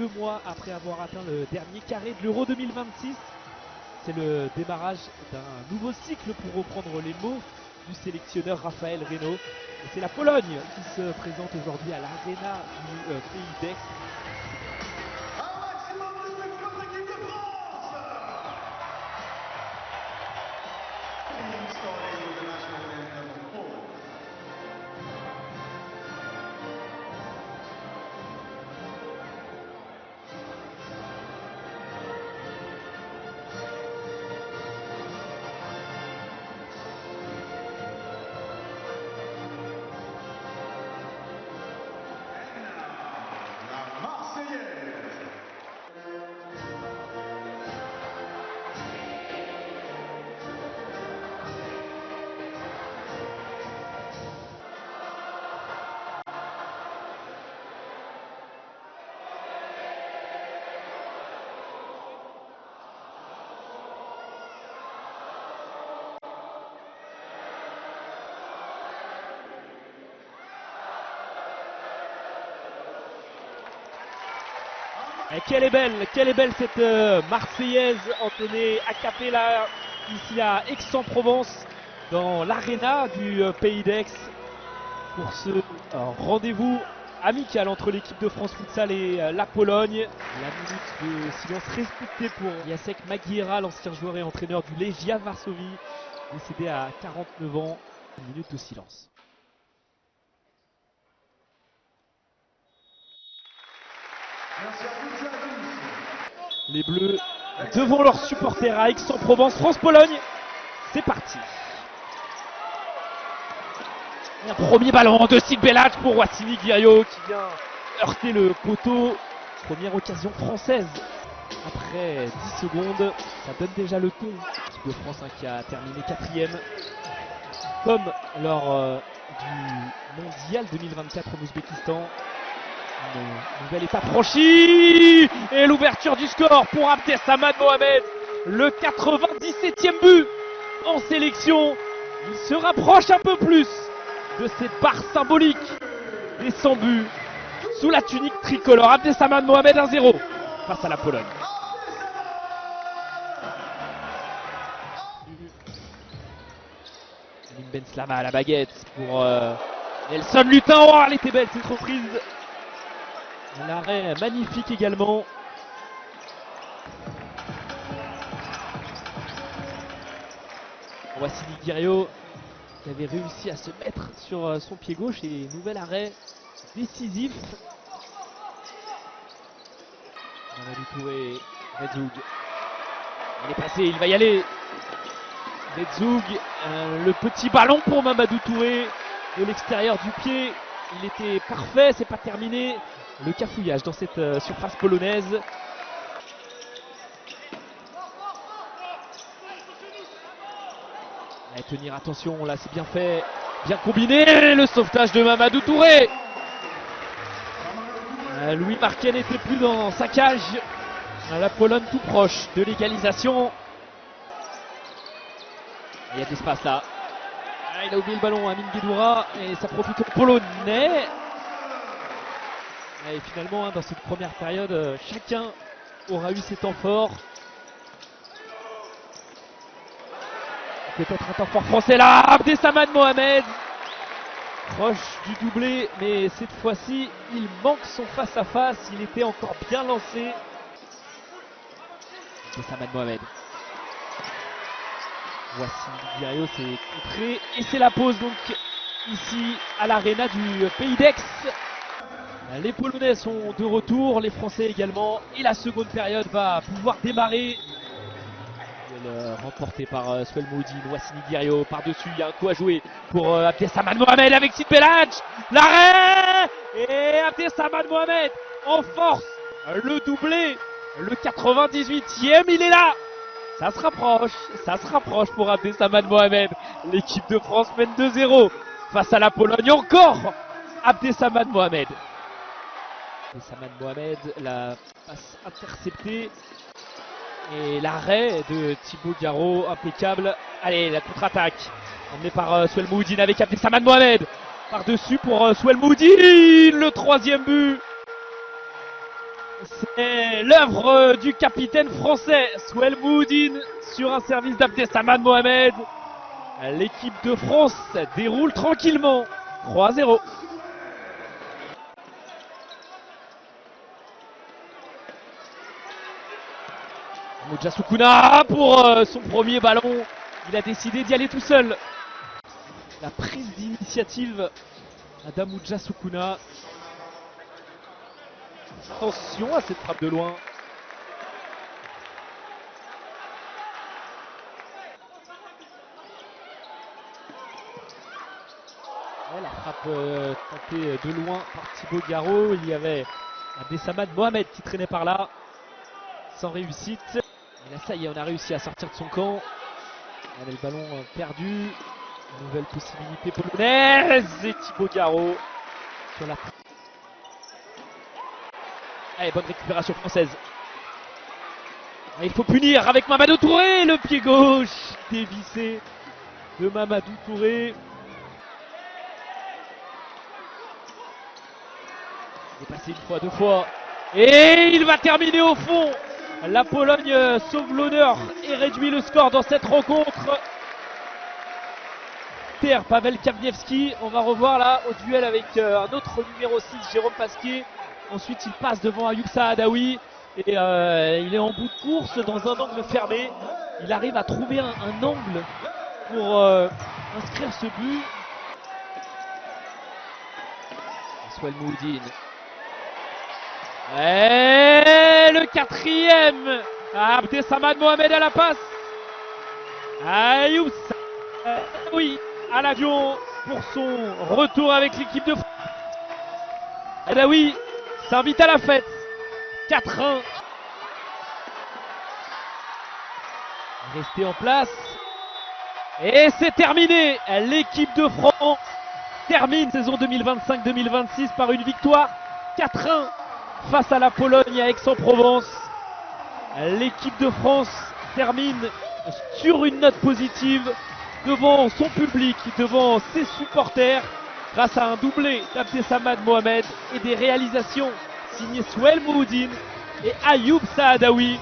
2 mois après avoir atteint le dernier carré de l'Euro 2026. C'est le démarrage d'un nouveau cycle pour reprendre les mots du sélectionneur Raphaël Reynaud. Et c'est la Pologne qui se présente aujourd'hui à l'Arena du Pays d'Aix. Et quelle est belle cette Marseillaise entonnée a cappella ici à Aix-en-Provence dans l'Arena du Pays d'Aix pour ce rendez-vous amical entre l'équipe de France Futsal et la Pologne. La minute de silence respectée pour Jacek Magiera, l'ancien joueur et entraîneur du Legia Varsovie, décédé à 49 ans. Une minute de silence. Les Bleus devant leurs supporters à Aix-en-Provence, France-Pologne, c'est parti. Et un premier ballon de Sid Belac pour Wassily Guerriot qui vient heurter le poteau. Première occasion française. Après 10 secondes, ça donne déjà le ton. L'équipe de France qui a terminé 4ème. Comme lors du Mondial 2024 en Ouzbékistan. Une nouvelle étape franchie et l'ouverture du score pour Abdessamad Mohamed, le 97e but en sélection. Il se rapproche un peu plus de cette barre symbolique des 100 buts sous la tunique tricolore. Abdessamad Mohamed 1-0 face à la Pologne. Aline Benslama à la baguette pour Nelson Lutin. Oh, elle était belle cette reprise. L'arrêt magnifique également. Wassily Guerriot qui avait réussi à se mettre sur son pied gauche et nouvel arrêt décisif. Mamadou Touré, Redzoug. Il est passé, il va y aller. Redzoug, le petit ballon pour Mamadou Touré de l'extérieur du pied. Il était parfait, c'est pas terminé. Le cafouillage dans cette surface polonaise. Allez, tenir attention, là c'est bien fait, bien combiné. Le sauvetage de Mamadou Touré. Louis Marquet n'était plus dans sa cage. La Pologne tout proche de l'égalisation. Il y a de l'espace là. Il a oublié le ballon à Amin Guedoura et ça profite aux Polonais. Et finalement, dans cette première période, chacun aura eu ses temps forts. Peut-être un temps fort français là. Abdessamad Mohamed, proche du doublé, mais cette fois-ci, il manque son face-à-face. Il était encore bien lancé. Abdessamad Mohamed. Wassily Guerriot s'est contré et c'est la pause donc ici à l'Arena du Pays d'Aix. Les Polonais sont de retour, les Français également, et la seconde période va pouvoir démarrer. Remportée par Swell Moudine, Wassily Guerriot par-dessus, il y a un coup à jouer pour Abdessamad Mohamed avec Sid Belac. L'arrêt et Abdessamad Mohamed en force, le doublé, le 98e, il est là. Ça se rapproche pour Abdessamad Mohamed. L'équipe de France mène 2-0 face à la Pologne. Encore Abdessamad Mohamed. Abdessamad Mohamed, la passe interceptée. Et l'arrêt de Thibaut Garot, impeccable. Allez, la contre-attaque emmenée par Swell Moudine avec Abdessamad Mohamed. Par-dessus pour Swell Moudine, le 3e but. C'est l'œuvre du capitaine français Souel Mouhoudine sur un service d'Abdessamad Mohamed. L'équipe de France déroule tranquillement 3-0. Moudja Soukouna pour son premier ballon. Il a décidé d'y aller tout seul. La prise d'initiative d'Amoudja Soukouna. Attention à cette frappe de loin. Ouais, la frappe tentée de loin par Thibaut Garot. Il y avait Abdessamad Mohamed qui traînait par là. Sans réussite. Et là, ça y est, on a réussi à sortir de son camp. On avait le ballon perdu. Nouvelle possibilité polonaise. Et Thibaut Garot sur la. Allez, bonne récupération française. Il faut punir avec Mamadou Touré. Le pied gauche dévissé de Mamadou Touré. Il est passé une fois, deux fois. Et il va terminer au fond. La Pologne sauve l'honneur et réduit le score dans cette rencontre. Pavel Kavniewski, on va revoir là au duel avec un autre numéro 6, Jérôme Pasquier. Ensuite il passe devant Ayoub Saadawi et il est en bout de course dans un angle fermé. Il arrive à trouver un angle pour inscrire ce but. Souel Mouhoudine. Et le quatrième, Abdessamad Mohamed à la passe. Ayoub Saadawi à l'avion pour son retour avec l'équipe de France. Saadawi s'invite à la fête. 4-1. Restez en place. Et c'est terminé. L'équipe de France termine saison 2025-2026 par une victoire 4-1 face à la Pologne à Aix-en-Provence. L'équipe de France termine sur une note positive devant son public, devant ses supporters, grâce à un doublé d'Abdessamad Mohamed et des réalisations signées Souel Mouhoudine et Ayoub Saadawi.